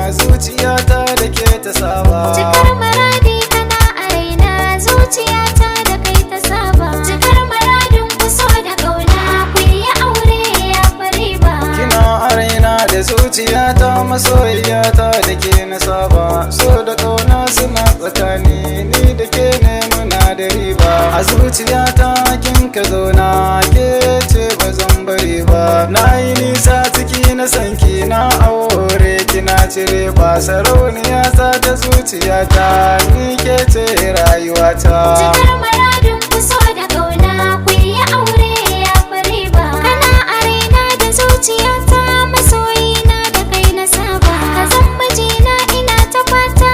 Zuciyata da ke ta saba. Cikar maradi kana a raina, zuciyata da kai ta saba. Cikar maradin ku so da kauna, ku yi aure ya fari ba. Kina a raina da zuciyata, masoyiyata da ke na saba. So da kauna suna tsakani, ni da ke ne muna da riba. A zuciyata kin ka zauna, ke ce ba zan bari ba. Na yi nisa ciki na sanki, na aure kina cire ba. Sarauniya ta zuciyata, ni ke ce rayuwata. Cikar maradin ku so da kauna, ku yi aure ya fari ba. Kana a raina da zuciyata, masoyina da kai na saba. Ka zan mijina ina ta fata,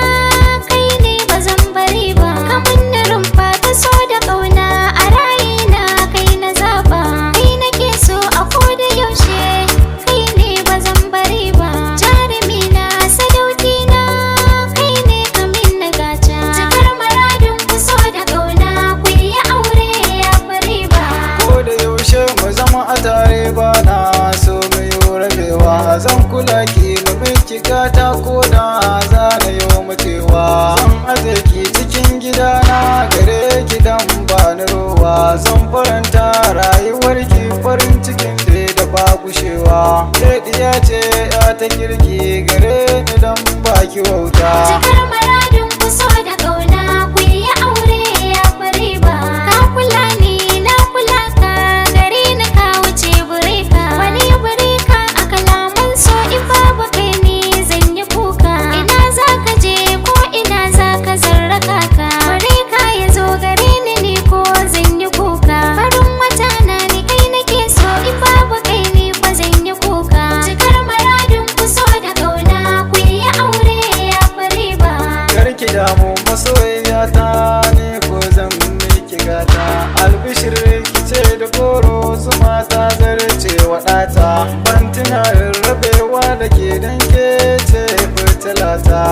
kai ne ba zan bari ba. Ka mun rumfa ta so da kauna, a rayina kai na zaba. Kai nake so a koda yaushe, kai ne ba zan bari ba. Jarumina sadaukina, kai ne ka min nagaja. Cikar maradin ku so da kauna, ku yi aure ya fari ba. Ko da yaushe mu zama a tare, ba na so mu yi rabewa. Zan kula ki na miki gata, ko da za na yi mutewa. Zan aje ki cikin gidana, gare ki dan ba ni rowa. Zan faranta rayuwar ki, farin cikin da ba gushewa. Ke diya ce ya ta kirki, gare ni dan ba ki wauta. Cikar maradin ku so da kauna, ku yi aure ya fari ba. Ka kula ni na kula ka, gare ni ka wuce bureka. Wani bureka a kalaman so, in babu kai ni zan yi kuka. Ina za ka je ko ina za ka zarraka ka. Bureka ya zo gare ni ko zan yi kuka. Farin wata na ni kai nake so, in babu kai ni fa zan yi kuka. Cikar maradin ku so da kauna, ku yi aure ya fari ba. Karki damu masoyiyata, ne ko zan miki gata. Albishir ki ce da goro, zuma ta zarce waɗata. Ban tuna rabewa da ke dan ke ce fitilata.